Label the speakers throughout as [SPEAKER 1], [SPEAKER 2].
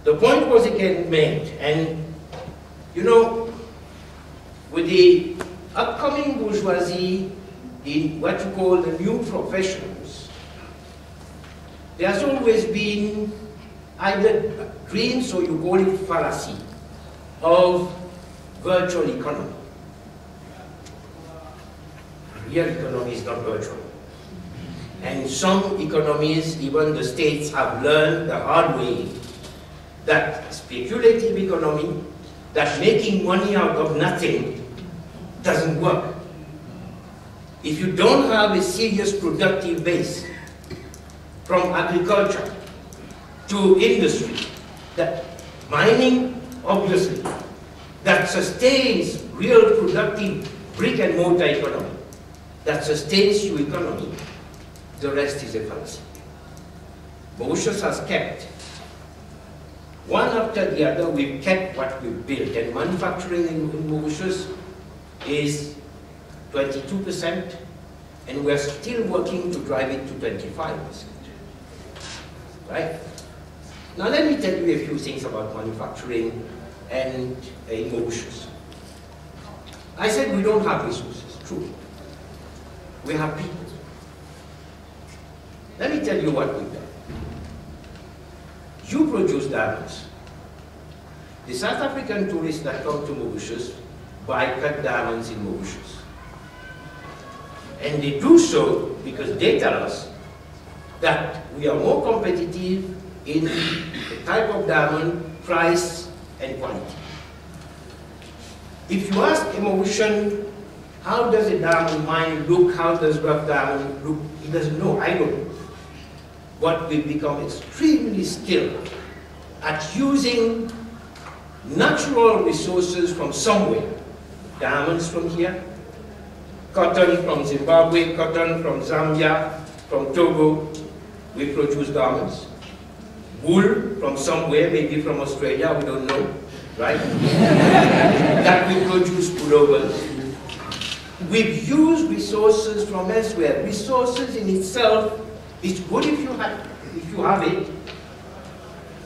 [SPEAKER 1] the point was again made, and you know, with the upcoming bourgeoisie in what you call the new professions, there has always been either dreams, or you call it fallacy, of virtual economy. Real economy is not virtual. And some economies, even the states, have learned the hard way that speculative economy, that making money out of nothing, doesn't work. If you don't have a serious productive base, from agriculture to industry, that mining, obviously, that sustains real productive brick and mortar economy, that sustains your economy, the rest is a fallacy. Mauritius has kept, one after the other, we've kept what we've built, and manufacturing in Mauritius is 22%, and we're still working to drive it to 25%. Right? Now let me tell you a few things about manufacturing and in Mauritius. I said we don't have resources, true. We have people. Let me tell you what we've done. You produce diamonds. The South African tourists that come to Mauritius buy cut diamonds in Mauritius. And they do so because they tell us that we are more competitive in the type of diamond, price, and quality. If you ask a Mauritian, how does a diamond mine look, how does rough diamond look, he doesn't know, I don't know. But we've become extremely skilled at using natural resources from somewhere. Diamonds from here, cotton from Zimbabwe, cotton from Zambia, from Togo, we produce garments. Wool from somewhere, maybe from Australia, we don't know, right? That we produce pullovers. We've used resources from elsewhere. Resources in itself is good if you have it.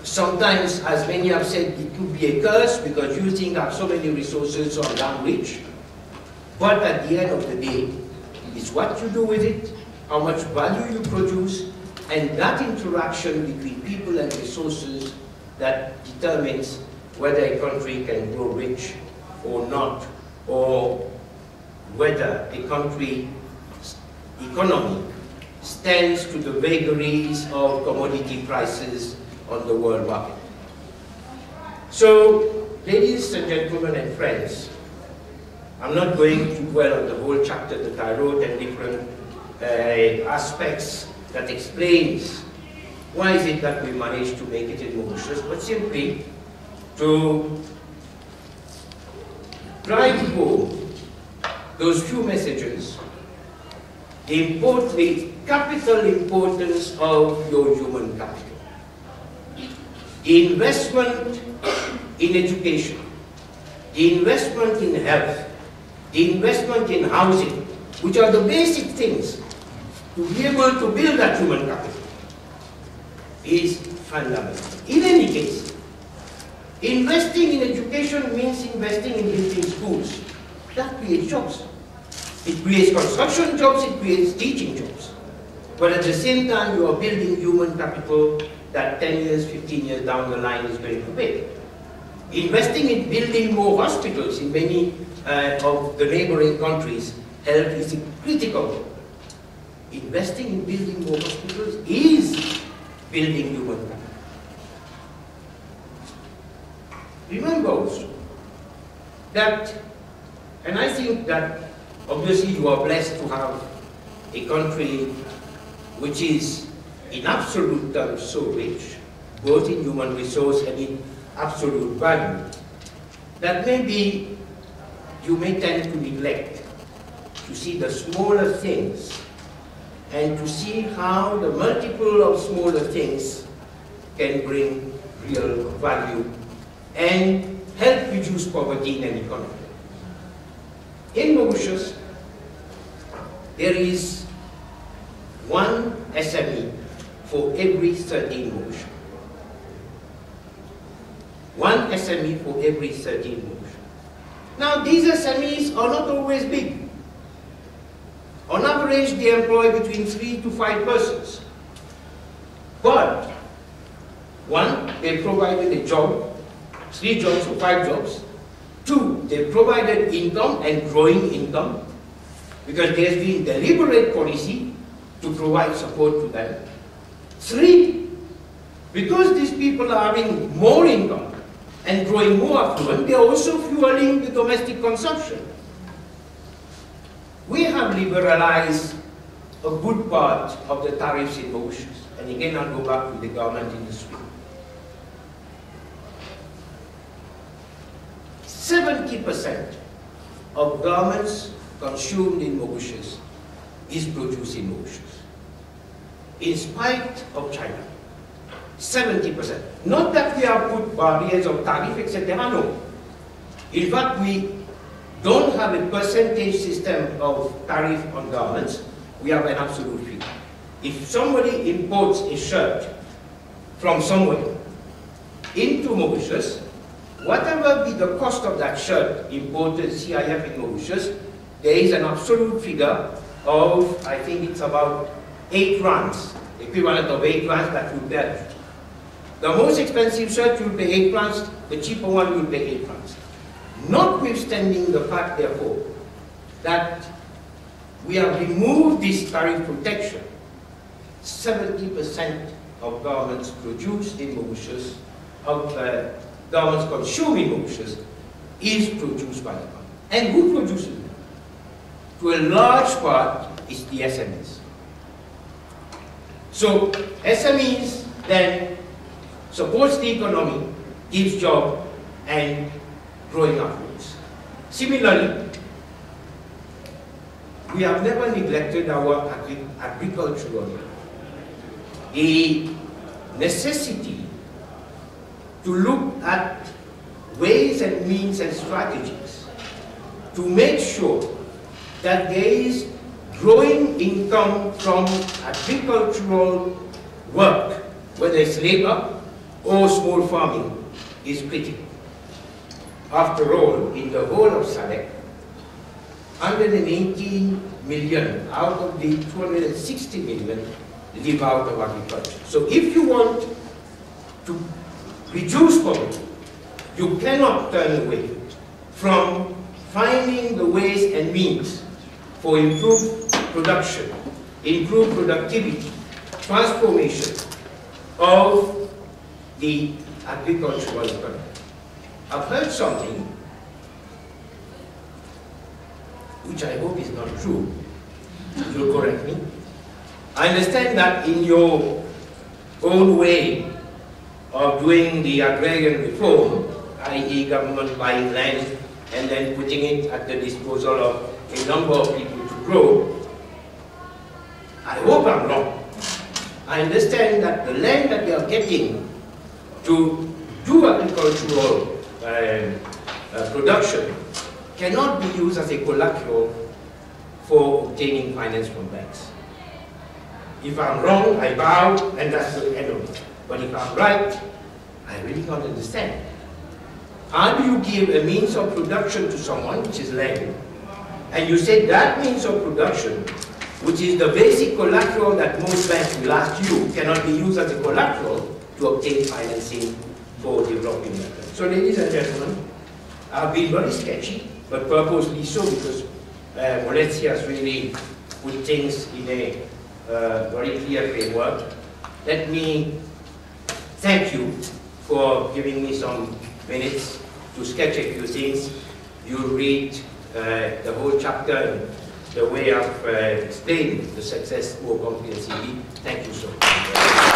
[SPEAKER 1] Sometimes, as many have said, it could be a curse because you think have so many resources so I'm damn rich. But at the end of the day, it's what you do with it, how much value you produce, and that interaction between people and resources that determines whether a country can grow rich or not, or whether a country's economy stands to the vagaries of commodity prices on the world market. So, ladies and gentlemen and friends, I'm not going to dwell on the whole chapter that I wrote and different aspects that explains why is it that we managed to make it in Mauritius, but simply to drive home those few messages, the capital importance of your human capital. The investment in education, the investment in health, the investment in housing, which are the basic things to be able to build that human capital, is fundamental. In any case, investing in education means investing in building schools. That creates jobs. It creates construction jobs, it creates teaching jobs. But at the same time, you are building human capital that 10 years, 15 years down the line is going to pay. Investing in building more hospitals in many of the neighboring countries, health is critical. Investing in building more hospitals is building human capital. Remember also that, and I think that obviously you are blessed to have a country which is in absolute terms so rich, both in human resource and in absolute value, that maybe you may tend to neglect to see the smaller things and to see how the multiple of smaller things can bring real value and help reduce poverty in an economy. In Mauritius, there is one SME for every 13 Mauritians. one SME for every 13 Mauritians. Now, these SMEs are not always big. On average, they employ between 3 to 5 persons. But, one, they provided a job, 3 jobs or 5 jobs. 2, they provided income and growing income, because there's been deliberate policy to provide support to them. 3, because these people are having more income and growing more affluent, they're also fueling the domestic consumption. We have liberalized a good part of the tariffs in Mauritius. And again, I'll go back to the garment industry. 70% of garments consumed in Mauritius is produced in Mauritius, in spite of China. 70%. Not that we have put barriers of tariff, etc. No. In fact, we don't have a percentage system of tariff on garments. We have an absolute fee. If somebody imports a shirt from somewhere into Mauritius, whatever be the cost of that shirt imported CIF in Mauritius, there is an absolute figure of, I think it's about 8 rands, equivalent of 8 rands that will bear. The most expensive shirt will pay 8 rands, the cheaper one will pay 8 rands. Notwithstanding the fact, therefore, that we have removed this tariff protection, 70% of garments produced in Mauritius, of garments consumed in Mauritius, is produced by the government. And who produces them? To a large part, is the SMEs. So SMEs then supports the economy, gives job, and growing affluence. Similarly, we have never neglected our agricultural. The necessity to look at ways and means and strategies to make sure that there is growing income from agricultural work, whether it's labor or small farming, is critical. After all, in the whole of SADC, 118 million out of the 260 million live out of agriculture. So if you want to reduce poverty, you cannot turn away from finding the ways and means for improved production, improved productivity, transformation of the agricultural economy. I've heard something which I hope is not true. You'll correct me. I understand that in your own way of doing the agrarian reform, i.e. government buying land and then putting it at the disposal of a number of people to grow, I hope I'm wrong. I understand that the land that they are getting to do agricultural production cannot be used as a collateral for obtaining finance from banks. If I'm wrong, I bow, and that's the end of it. But if I'm right, I really can't understand. How do you give a means of production to someone, which is land, and you say that means of production, which is the basic collateral that most banks will ask you, cannot be used as a collateral to obtain financing for developing methods. So ladies and gentlemen, I've been very sketchy, but purposely so, because Mauritius has really put things in a very clear framework. Let me thank you for giving me some minutes to sketch a few things. You'll read the whole chapter and the way I've explained the success more comprehensively. Thank you so much.